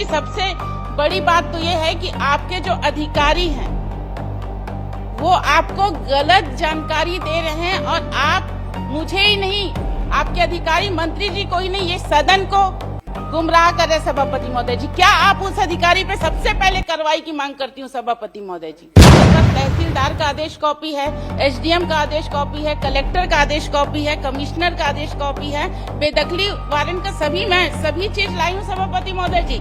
सबसे बड़ी बात तो ये है कि आपके जो अधिकारी हैं वो आपको गलत जानकारी दे रहे हैं और आप मुझे ही नहीं, आपके अधिकारी मंत्री जी को ही नहीं, ये सदन को गुमराह कर रहे सभापति महोदय जी। क्या आप उस अधिकारी पे सबसे पहले कार्रवाई की मांग करती हूँ सभापति महोदय जी। तहसीलदार का आदेश कॉपी है, एसडीएम का आदेश कॉपी है, कलेक्टर का आदेश कॉपी है, कमिश्नर का आदेश कॉपी है, बेदखली वारंट का सभी चीज लाई हूँ सभापति महोदय जी।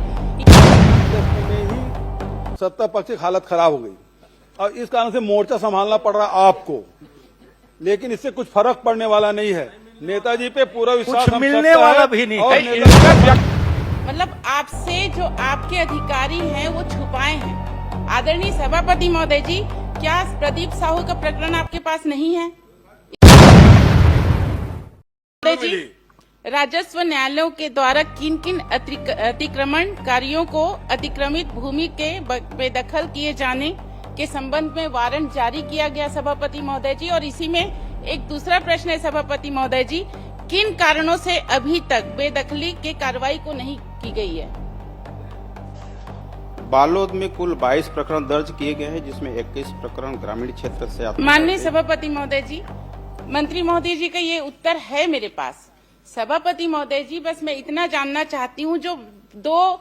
सत्ता पक्ष की हालत खराब हो गई और इस कारण से मोर्चा संभालना पड़ रहा आपको, लेकिन इससे कुछ फर्क पड़ने वाला नहीं है। नेताजी पे पूरा विश्वास मिलने वाला भी नहीं है। मतलब आपसे जो आपके अधिकारी हैं वो छुपाए हैं। आदरणीय सभापति महोदय जी, क्या प्रदीप साहू का प्रकरण आपके पास नहीं है? जी, राजस्व न्यायालयों के द्वारा किन किन अतिक्रमणकारियों को अतिक्रमित भूमि के बेदखल किए जाने के संबंध में वारंट जारी किया गया सभापति महोदय जी। और इसी में एक दूसरा प्रश्न है सभापति महोदय जी, किन कारणों से अभी तक बेदखली के कार्रवाई को नहीं की गई है? बालोद में कुल 22 प्रकरण दर्ज किए गए हैं, जिसमें 21 प्रकरण ग्रामीण क्षेत्र से आते हैं। माननीय सभापति महोदय जी, मंत्री महोदय जी का ये उत्तर है मेरे पास। सभापति महोदय जी, बस मैं इतना जानना चाहती हूँ, जो दो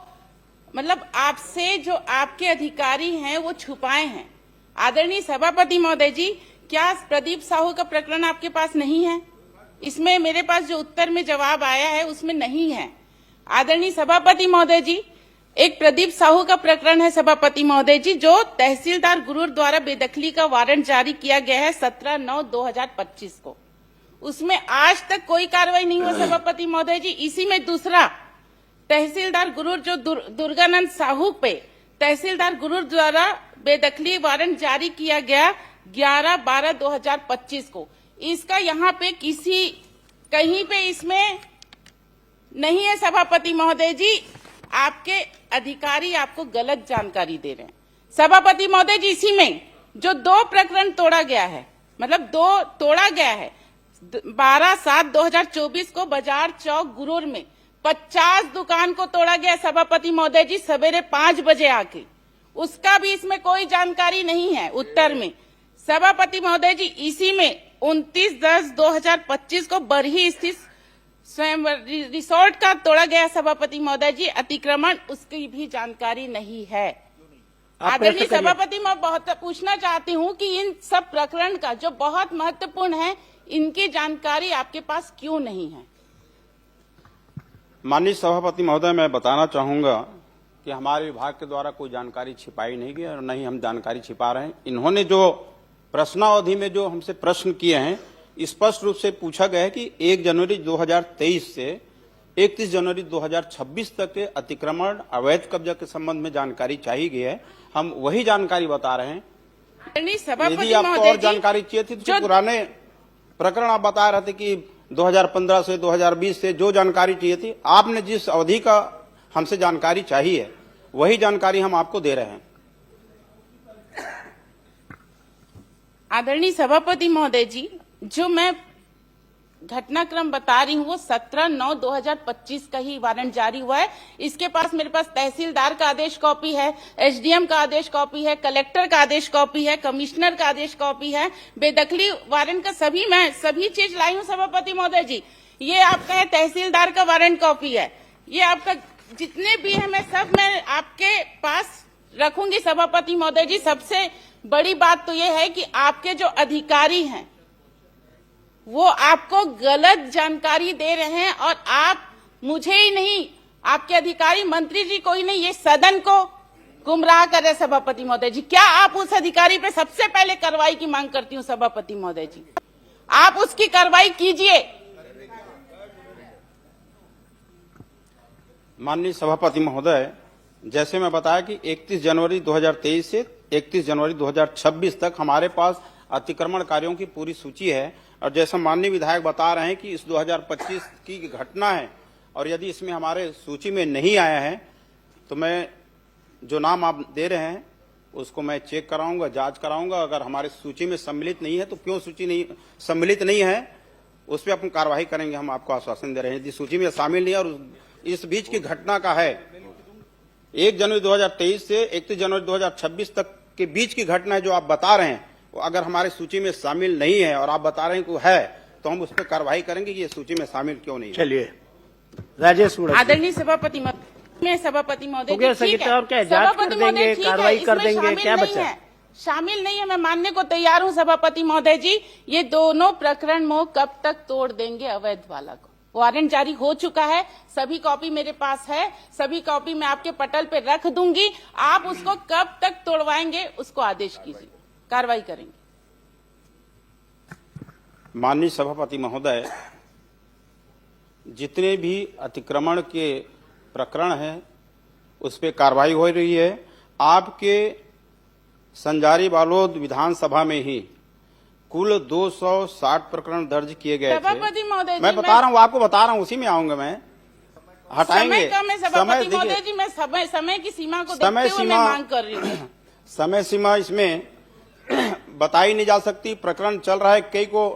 मतलब आपसे जो आपके अधिकारी हैं वो छुपाए हैं। आदरणीय सभापति महोदय जी, क्या प्रदीप साहू का प्रकरण आपके पास नहीं है? इसमें मेरे पास जो उत्तर में जवाब आया है उसमें नहीं है। आदरणीय सभापति महोदय जी, एक प्रदीप साहू का प्रकरण है सभापति महोदय जी, जो तहसीलदार गुरूर द्वारा बेदखली का वारंट जारी किया गया है 17/9/2025 को। उसमें आज तक कोई कार्रवाई नहीं हुई सभापति महोदय जी। इसी में दूसरा तहसीलदार गुरूर जो दुर्गानंद साहू पे तहसीलदार गुरूर द्वारा बेदखली वारंट जारी किया गया 11/12/2025 को, इसका यहाँ पे कहीं पे इसमें नहीं है सभापति महोदय जी। आपके अधिकारी आपको गलत जानकारी दे रहे हैं सभापति महोदय जी। इसी में जो 2 प्रकरण तोड़ा गया है, मतलब 2 तोड़ा गया है 12/7/2024 को बाजार चौक गुरूर में 50 दुकान को तोड़ा गया सभापति महोदय जी, सवेरे 5 बजे आके। उसका भी इसमें कोई जानकारी नहीं है उत्तर में सभापति महोदय जी। इसी में 29/10/2025 को बरही स्थित स्वयं रिसोर्ट का तोड़ा गया सभापति महोदय जी, अतिक्रमण उसकी भी जानकारी नहीं है। आदरणीय सभापति, मैं बहुत पूछना चाहती हूँ कि इन सब प्रकरण का जो बहुत महत्वपूर्ण है, इनकी जानकारी आपके पास क्यों नहीं है? माननीय सभापति महोदय, मैं बताना चाहूंगा कि हमारे विभाग के द्वारा कोई जानकारी छिपाई नहीं गई और नहीं हम जानकारी छिपा रहे हैं। इन्होंने जो प्रश्नावधि में जो हमसे प्रश्न किए हैं, स्पष्ट रूप से पूछा गया है कि 1 जनवरी 2023 से 31 जनवरी 2026 तक के अतिक्रमण अवैध कब्जा के संबंध में जानकारी चाहिए गई है। हम वही जानकारी बता रहे हैं। यदि आपको और जानकारी चाहिए थी तो पुराने प्रकरण आप बता रहे थे कि 2015 से 2020 से जो जानकारी चाहिए थी, आपने जिस अवधि का हमसे जानकारी चाहिए वही जानकारी हम आपको दे रहे हैं। आदरणीय सभापति महोदय जी, जो मैं घटनाक्रम बता रही हूँ वो 17/9/2025 का ही वारंट जारी हुआ है। इसके पास मेरे पास तहसीलदार का आदेश कॉपी है, एसडीएम का आदेश कॉपी है, कलेक्टर का आदेश कॉपी है, कमिश्नर का आदेश कॉपी है, बेदखली वारंट का सभी चीज लाई हूँ सभापति महोदय जी। ये आपका है तहसीलदार का वारंट कॉपी है, ये आपका जितने भी है मैं आपके पास रखूंगी सभापति महोदय जी। सबसे बड़ी बात तो ये है कि आपके जो अधिकारी हैं वो आपको गलत जानकारी दे रहे हैं और आप मुझे ही नहीं, आपके अधिकारी मंत्री जी को ही नहीं, ये सदन को गुमराह कर रहे सभापति महोदय जी। क्या आप उस अधिकारी पे सबसे पहले कार्रवाई की मांग करती हूँ सभापति महोदय जी, आप उसकी कार्रवाई कीजिए। माननीय सभापति महोदय, जैसे मैं बताया कि 31 जनवरी 2023 से 31 जनवरी 2026 तक हमारे पास अतिक्रमणकारियों की पूरी सूची है। और जैसा माननीय विधायक बता रहे हैं कि इस 2025 की घटना है और यदि इसमें हमारे सूची में नहीं आया है तो मैं जो नाम आप दे रहे हैं उसको मैं चेक कराऊंगा, जांच कराऊंगा। अगर हमारे सूची में सम्मिलित नहीं है तो क्यों सूची नहीं सम्मिलित नहीं है उस पर अपन कार्रवाई करेंगे। हम आपको आश्वासन दे रहे हैं। यदि सूची में शामिल नहीं है और इस बीच की घटना का है 1 जनवरी 2023 से 31 जनवरी 2026 तक के बीच की घटना है जो आप बता रहे हैं, वो अगर हमारी सूची में शामिल नहीं है और आप बता रहे हैं कि वो है, तो हम उस पर कार्रवाई करेंगे कि ये सूची में शामिल क्यों नहीं है। चलिए राजेश उड़द जी। आदरणीय सभापति महोदय हो गया जी, ठीक संगीता, है। और क्या है? जांच सभापति कर देंगे, महोदय, ठीक है, कार्रवाई कर इसमें देंगे, शामिल क्या नहीं बचा? है, शामिल नहीं है, मैं मानने को तैयार हूं सभापति महोदय जी। ये दोनों प्रकरण मोह कब तक तोड़ देंगे अवैध वाला को? वारंट जारी हो चुका है, सभी कॉपी मेरे पास है, सभी कॉपी मैं आपके पटल पे रख दूंगी। आप उसको कब तक तोड़वाएंगे उसको आदेश कीजिए, कार्रवाई करेंगे। माननीय सभापति महोदय, जितने भी अतिक्रमण के प्रकरण हैं उस पर कार्रवाई हो रही है। आपके संजारी बालोद विधानसभा में ही कुल 260 प्रकरण दर्ज किए गए सभापति महोदय थे। जी, मैं बता रहा हूँ, आपको बता रहा हूँ, उसी में आऊंगा मैं। हटाएंगे समय कम है सभापति महोदय जी, मैं समय की सीमा को देखते हुए मैं मांग कर रही हूँ। समय सीमा इसमें बताई नहीं जा सकती। प्रकरण चल रहा है, कई को